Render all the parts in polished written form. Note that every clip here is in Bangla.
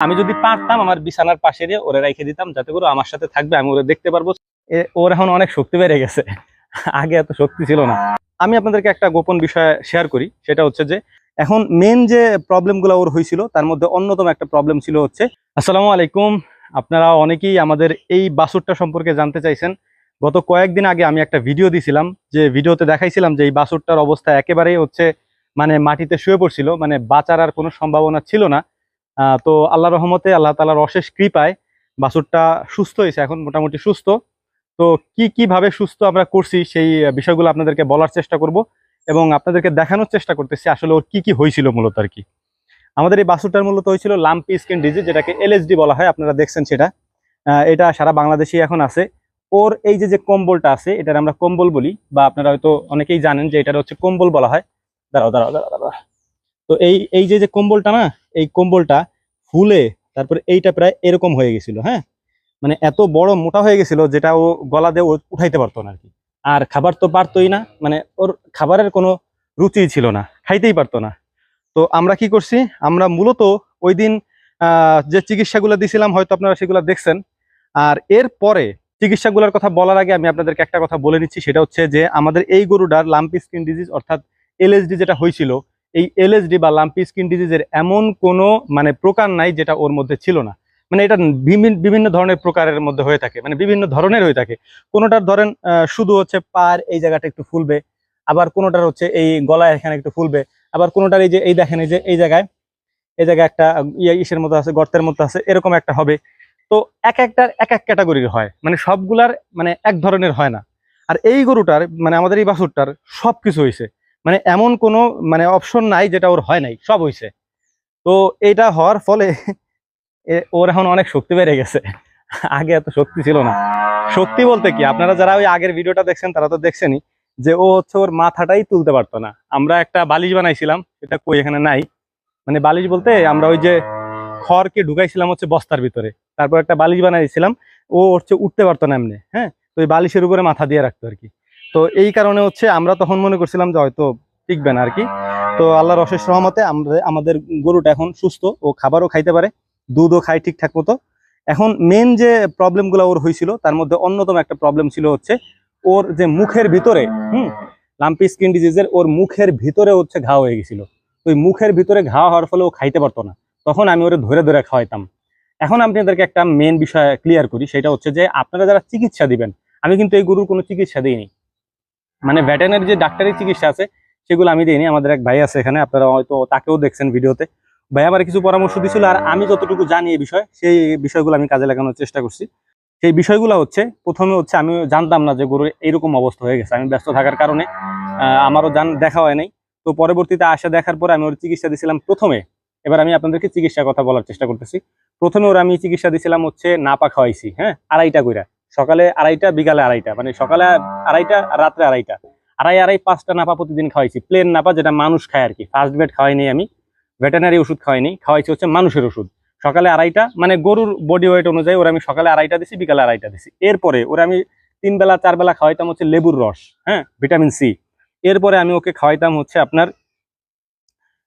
আমি যদি পারতাম আমার বিছানার পাশে দিয়ে ওরে রেখে দিতাম, যাতে করে আমার সাথে থাকবে, আমি ওরে দেখতে পারবো। ওর এখন অনেক শক্তি বেড়ে গেছে, আগে এত শক্তি ছিল না। আমি আপনাদেরকে একটা গোপন বিষয় শেয়ার করি, সেটা হচ্ছে যে এখন মেন যে প্রবলেমগুলো ওর হয়েছিল তার মধ্যে অন্যতম একটা প্রবলেম ছিল হচ্ছে। আসসালামু আলাইকুম। আপনারা অনেকেই আমাদের এই বাছুরটা সম্পর্কে জানতে চাইছেন। গত কয়েকদিন আগে আমি একটা ভিডিও দিছিলাম, যে ভিডিওতে দেখাইছিলাম যে এই বাছুরটার অবস্থা একেবারেই হচ্ছে মানে মাটিতে শুয়ে পড়ছিল, মানে বাঁচার আর কোনো সম্ভাবনা ছিল না। তো আল্লাহ রহমতে, আল্লাহ তাআলার অশেষ কৃপায় বাছুরটা সুস্থ হয়েছে, এখন মোটামুটি সুস্থ। তো কিভাবে সুস্থ আমরা করছি সেই বিষয়গুলো আপনাদেরকে বলার চেষ্টা করব এবং আপনাদেরকে দেখানোর চেষ্টা করতেছি আসলে ওর কি হয়েছিল মূলত আর কি। আমাদের এই বাছুরটার মূলত হয়েছিল লাম্পি স্কিন ডিজিজ, যেটাকে এলএসডি বলা হয়, আপনারা দেখছেন সেটা। এটা সারা বাংলাদেশে এখন আছে। ওর এই যে কম্বলটা আছে, এটার আমরা কম্বল বলি, বা আপনারা হয়তো অনেকেই জানেন যে এটা হচ্ছে কম্বল বলা হয়। দাঁড়াও দাঁড়াও দাঁড়াও দাঁড়াও। তো এই যে কম্বলটা না, এই কম্বলটা ফুলে তারপরে এইটা প্রায় এরকম হয়ে গেছিল। হ্যাঁ, মানে এত বড় মোটা হয়ে গেছিল যেটা ও গলা দিয়ে উঠাইতে পারতো না আর কি। আর খাবার তো পারতোই না, মানে ওর খাবারের কোনো রুচি ছিল না, খাইতেই পারতো না। তো আমরা কি করছি, আমরা মূলত ওই দিন যে চিকিৎসাগুলো দিছিলাম হয়তো আপনারা সেগুলো দেখছেন। আর এর পরে চিকিৎসাগুলোর কথা বলার আগে আমি আপনাদেরকে একটা কথা বলে নিচ্ছি, সেটা হচ্ছে যে আমাদের এই গরুটার লাম্পি স্কিন ডিজিজ অর্থাৎ এলএসডি যেটা হয়েছিল, এই এলএসডি বা লাম্পি স্কিন ডিজিজের এমন কোনো মানে প্রকার নাই যেটা ওর মধ্যে ছিল না। মানে এটা বিভিন্ন ধরনের প্রকারের মধ্যে হয়ে থাকে, মানে বিভিন্ন ধরনের হয়ে থাকে। কোনোটার ধরেন শুধু হচ্ছে পায়ের এই জায়গাটা একটু ফুলবে, আবার কোনোটার হচ্ছে এই গলায় এখানে একটু ফুলবে, আবার কোনোটার এই যে এই দেখেন এই যে এই জায়গায় একটা ইসের মতো আছে, গর্তের মতো আছে, এরকম একটা হবে। তো এক একটার এক এক ক্যাটাগরির হয়, মানে সবগুলার মানে এক ধরনের হয় না। আর এই গরুটার মানে আমাদের এই বাছুরটার সবকিছু হয়েছে, মানে এমন কোনো মানে অপশন নাই যেটা ওর হয় নাই, সব হয়েছে। তো এটা হওয়ার ফলে ওর এখন অনেক শক্তি বেড়ে গেছে, আগে এত শক্তি ছিল না। শক্তি বলতে কি, আপনারা যারা ওই আগের ভিডিওটা দেখছেন তারা তো দেখছেনই যে ও হচ্ছে ওর মাথাটাই তুলতে পারতো না। আমরা একটা বালিশ বানাইছিলাম, এটা কই এখানে নাই। মানে বালিশ বলতে আমরা ওই যে খড়কে ঢুকাইছিলাম হচ্ছে বস্তার ভিতরে, তারপর একটা বালিশ বানাইছিলাম। ও হচ্ছে উঠতে পারতো না এমনি। হ্যাঁ, তো ওই বালিশের উপরে মাথা দিয়ে রাখতো আর কি। তো এই কারণে হচ্ছে আমরা তখন মনে করছিলাম যে হয়তো টিকবে না আর কি। তো আল্লাহর অশেষ রহমতে আমাদের গরুটা এখন সুস্থ, ও খাবারও খাইতে পারে, দুধও খায় ঠিকঠাক মতো। এখন মেন যে প্রবলেমগুলো ওর হয়েছিল তার মধ্যে অন্যতম একটা প্রবলেম ছিল হচ্ছে ওর যে মুখের ভিতরে লাম্পি স্কিন ডিজিজের ওর মুখের ভিতরে হচ্ছে ঘা হয়ে গেছিল। তো ওই মুখের ভিতরে ঘা হওয়ার ফলে ও খাইতে পারতো না, তখন আমি ওরে ধরে ধরে খাওয়াইতাম। এখন আপনাদেরকে একটা মেন বিষয় ক্লিয়ার করি, সেটা হচ্ছে যে আপনারা যারা চিকিৎসা দিবেন, আমি কিন্তু এই গরুর কোনো চিকিৎসা দিইনি, মানে ভেটেরিনারি যে ডাক্তারি চিকিৎসা আছে সেগুলো আমি দিইনি। আমাদের এক ভাই আছে এখানে, আপনারা হয়তো তাকেও দেখছেন ভিডিওতে। ভাই আমার কিছু পরামর্শ দিছিল, আর আমি যতটুকু জানি এই বিষয়, সেই বিষয়গুলো আমি কাজে লাগানোর চেষ্টা করছি। সেই বিষয়গুলো হচ্ছে, প্রথমে হচ্ছে আমি জানতাম না যে গরুর এইরকম অবস্থা হয়ে গেছে, আমি ব্যস্ত থাকার কারণে আমারও দেখা হয় নাই। তো পরবর্তীতে আসা দেখার পরে আমি ওর চিকিৎসা দিয়েছিলাম প্রথমে। এবার আমি আপনাদেরকে চিকিৎসার কথা বলার চেষ্টা করতেছি। প্রথমে ওরা আমি চিকিৎসা দিয়েছিলাম হচ্ছে নাপা খাওয়াইছি, হ্যাঁ, 2.5টা কইরা, সকালে 2.5টা, বিকালে 2.5টা, মানে সকালে 2.5টা আর রাত্রে 2.5টা, 2.5 5টা নাপা প্রতিদিন খাওয়াইছি। প্লেন নাপা, যেটা মানুষ খায় আর কি। ফার্স্ট বেড খাওয়াইনি আমি, ভেটেরিনারি ওষুধ খাওয়াইনি, খাওয়াইছি হচ্ছে মানুষের ওষুধ। সকালে 2.5টা, মানে গরুর বডি ওয়েট অনুযায়ী ওরা আমি সকালে 2.5টা দিছি, বিকালে 2.5টা দিছি। এরপরে ওরা আমি 3 বেলা 4 বেলা খাওয়াইতাম হচ্ছে লেবুর রস, হ্যাঁ, ভিটামিন সি। এরপরে আমি ওকে খাওয়াইতাম হচ্ছে আপনার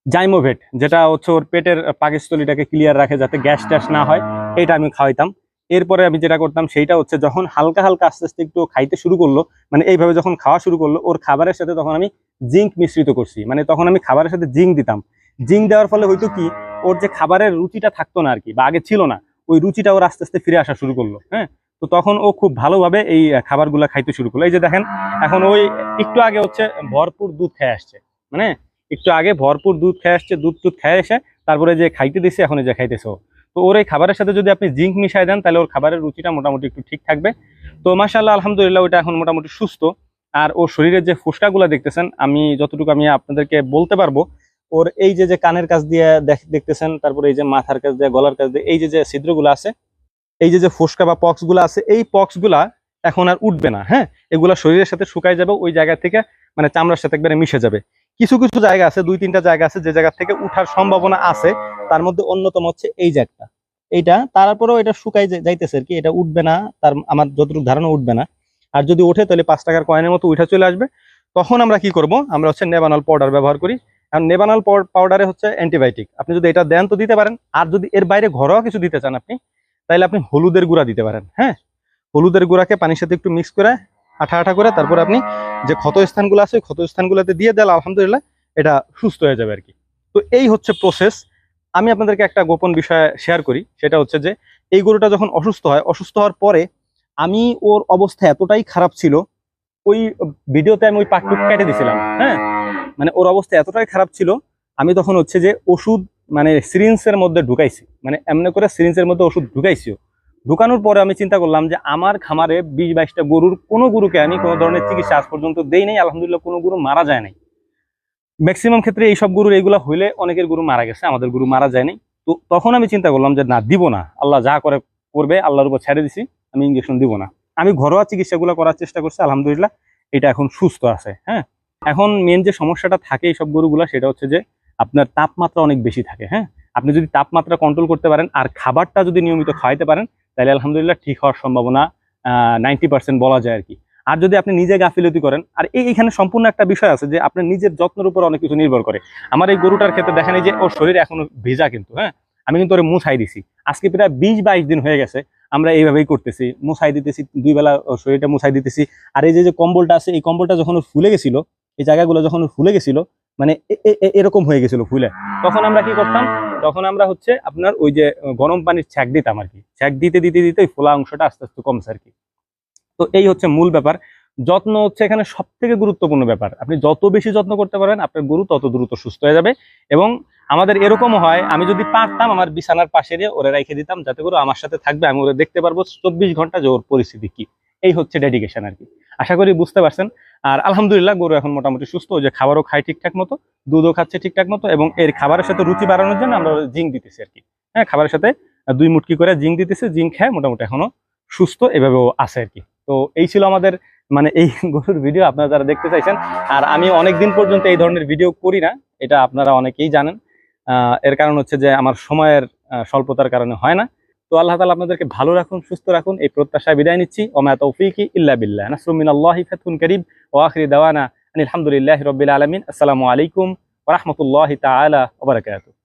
জাইমোভেট, যেটা হচ্ছে ওর পেটের পাকস্থলীটাকে ক্লিয়ার রাখে, যাতে গ্যাস ট্যাস না হয়, এটা আমি খাওয়াইতাম। এরপরে আমি যেটা করতাম সেইটা হচ্ছে, যখন হালকা হালকা আস্তে আস্তে একটু খাইতে শুরু করলো, মানে এইভাবে যখন খাওয়া শুরু করলো, ওর খাবারের সাথে তখন আমি জিঙ্ক মিশ্রিত করছি। মানে তখন আমি খাবারের সাথে জিঙ্ক দিতাম। জিঙ্ক দেওয়ার ফলে হয়তো কি, ওর যে খাবারের রুচিটা থাকতো না আর কি, বা আগে ছিল না, ওই রুচিটা ওর আস্তে আস্তে ফিরে আসা শুরু করলো। হ্যাঁ, তো তখন ও খুব ভালোভাবে এই খাবারগুলো খাইতে শুরু করলো। এই যে দেখেন, এখন ওই একটু আগে হচ্ছে ভরপুর দুধ খেয়ে আসছে, মানে একটু আগে ভরপুর দুধ খেয়ে আসছে, দুধ টুধ খেয়ে এসে তারপরে যে খাইতে দিছে, এখন যে খাইতেছে ও। তো ওর এই খাবারের সাথে যদি আপনি জিঙ্ক মিশাই দেন, তাহলে ওর খাবারের রুচিটা মোটামুটি একটু ঠিক থাকবে। তো মাশাআল্লাহ, আলহামদুলিল্লাহ, ওইটা এখন মোটামুটি সুস্থ। আর ওর শরীরের যে ফোসকাগুলো দেখতেছেন, আমি যতটুকু আমি আপনাদেরকে বলতে পারবো, ওর এই যে কানের কাছ দিয়ে দেখতেছেন, তারপরে এই যে মাথার কাছ দিয়ে, গলার কাছ দিয়ে, এই যে ছিদ্রগুলো আছে, এই যে ফোসকা বা পক্স গুলা আছে, এই পক্স গুলা এখন আর উঠবে না। হ্যাঁ, এগুলা শরীরের সাথে শুকাই যাবে, ওই জায়গা থেকে মানে চামড়ার সাথে একবারে মিশে যাবে। কিছু কিছু জায়গা আছে, 2-3টা জায়গা আছে যে জায়গা থেকে উঠার সম্ভাবনা আছে। তার মধ্যে অন্যতম হচ্ছে এই জায়গাটা, এইটা। তারপরেও এটা শুকাই যাইতেছে আর কি, এটা উঠবে না, তার আমার যতটুকু ধারণা উঠবে না। আর যদি ওঠে তাহলে 5 টাকার কয়েনের মতো উঠে চলে আসবে। তখন আমরা কি করব, আমরা হচ্ছে নেভানল পাউডার ব্যবহার করি। কারণ নেবানাল পাউডারে হচ্ছে অ্যান্টিবায়োটিক, আপনি যদি এটা দেন তো দিতে পারেন। আর যদি এর বাইরে ঘরোয়া কিছু দিতে চান আপনি, তাহলে আপনি হলুদের গুঁড়া দিতে পারেন। হ্যাঁ, হলুদের গুঁড়াকে পানির সাথে একটু মিক্স করে আঠা আঠা করে তারপর আপনি যে ক্ষত স্থানগুলো আছে ক্ষত স্থানগুলোতে দিয়ে দিলে আলহামদুলিল্লাহ এটা সুস্থ হয়ে যাবে আর কি। তো এই হচ্ছে প্রসেস। আমি আপনাদেরকে একটা গোপন বিষয় শেয়ার করি, সেটা হচ্ছে যে এই গরুটা যখন অসুস্থ হয়, অসুস্থ হওয়ার পরে আমি ওর অবস্থা এতটাই খারাপ ছিল, ওই ভিডিওতে আমি ওই পাকটুক কেটে দিছিলাম। হ্যাঁ, মানে ওর অবস্থা এতটাই খারাপ ছিল, আমি তখন হচ্ছে যে ওষুধ মানে সিরিঞ্জের মধ্যে ঢুকাইছি, মানে এমনি করে সিরিঞ্জের মধ্যে ওষুধ ঢুকাইছিও। ঢুকানোর পরে আমি চিন্তা করলাম যে আমার খামারে 20-22টা গরুর কোনো গরুকে আমি কোনো ধরনের চিকিৎসা আজ পর্যন্ত দেই নাই, আলহামদুলিল্লাহ কোনো গরু মারা যায় নাই। ম্যাক্সিমাম ক্ষেত্রে এইসব গরুর এইগুলা হইলে অনেকের গরু মারা গেছে, আমাদের গরু মারা যায়নি। তো তখন আমি চিন্তা করলাম যে না, দিব না, আল্লাহ যা করে করবে, আল্লাহর উপর ছেড়ে দিছি, আমি ইঞ্জেকশন দিব না। আমি ঘরোয়া চিকিৎসাগুলো করার চেষ্টা করছি, আলহামদুলিল্লাহ এটা এখন সুস্থ আছে। হ্যাঁ, এখন মেন যে সমস্যাটা থাকে এইসব গরুগুলা, সেটা হচ্ছে যে আপনার তাপমাত্রা অনেক বেশি থাকে। হ্যাঁ, আপনি যদি তাপমাত্রা কন্ট্রোল করতে পারেন আর খাবারটা যদি নিয়মিত খাওয়াইতে পারেন, তাহলে আলহামদুলিল্লাহ ঠিক হওয়ার সম্ভাবনা 90% বলা যায় আর কি। আর যদি আপনি নিজে গাফিলতি করেন, আর এইখানে সম্পূর্ণ একটা বিষয় আছে যে আপনার নিজের যত্নের উপর অনেক কিছু নির্ভর করে। আমার এই গরুটার ক্ষেত্রে দেখেন এই যে ওর শরীর এখনো ভেজা, কিন্তু হ্যাঁ আমি কিন্তু ওরে মুছাই দিছি। আজকে প্রায় 20-22 দিন হয়ে গেছে আমরা এইভাবেই করতেছি, মুছাই দিতেছি, 2 বেলা ওর শরীরটা মুছাই দিতেছি। আর এই যে কম্বলটা আছে, এই কম্বলটা যখন ওর ফুলে গেছিল, এই জায়গাগুলো যখন ওর ফুলে গেছিল, মানে এরকম হয়ে গেছিল ফুলে, তখন আমরা কি করতাম, তখন আমরা হচ্ছে আপনার ওই যে গরম পানির ছ্যাঁক দিতাম আর কি। ছ্যাঁক দিতে দিতে দিতে ওই ফোলা অংশটা আস্তে আস্তে কমছে আর কি। তো এই হচ্ছে মূল ব্যাপার। যত্ন হচ্ছে এখানে সব থেকে গুরুত্বপূর্ণ ব্যাপার। আপনি যত বেশি যত্ন করতে পারেন আপনার গরু তত দ্রুত সুস্থ হয়ে যাবে। এবং আমাদের এরকমও হয়, আমি যদি পারতাম আমার বিছানার পাশে দিয়ে ওরে রেখে দিতাম, যাতে করে আমার সাথে থাকবে, আমি ওরে দেখতে পারবো 24 ঘন্টা যে ওর পরিস্থিতি কি। এই হচ্ছে ডেডিকেশন আর কি। আশা করি বুঝতে পারছেন। আর আলহামদুলিল্লাহ গরু এখন মোটামুটি সুস্থ, যে খাবারও খায় ঠিকঠাক মতো, দুধও খাচ্ছে ঠিকঠাক মতো, এবং এর খাবারের সাথে রুচি বাড়ানোর জন্য আমরা জিঙ্ক দিতেছি আর কি। হ্যাঁ, খাবারের সাথে 2 মুটকি করে জিঙ্ক দিতেছি, জিঙ্ক খায় মোটামুটি এখনো সুস্থ এভাবেও আছে আর কি। তো এই ছিল আমাদের মানে এই গরুর ভিডিও, আপনারা যারা দেখতে চাইছেন। আর আমি অনেকদিন পর্যন্ত এই ধরনের ভিডিও করি না, এটা আপনারা অনেকেই জানেন। এর কারণ হচ্ছে যে আমার সময়ের স্বল্পতার কারণে হয় না। তো আল্লাহ তাআলা আপনাদেরকে ভালো রাখুন, সুস্থ রাখুন, এই প্রত্যাশায় বিদায় নিচ্ছি। ওমা তৌফিকি ইল্লা বিল্লাহ, নাসরুম মিনাল্লাহি ফাতহুন কারীব, ওয়া আখিরু দাওয়ানা আলহামদুলিল্লাহি রাব্বিল আলামিন। আসসালামু আলাইকুম ওয়া রাহমাতুল্লাহি তাআলা ওয়া বারাকাতুহু।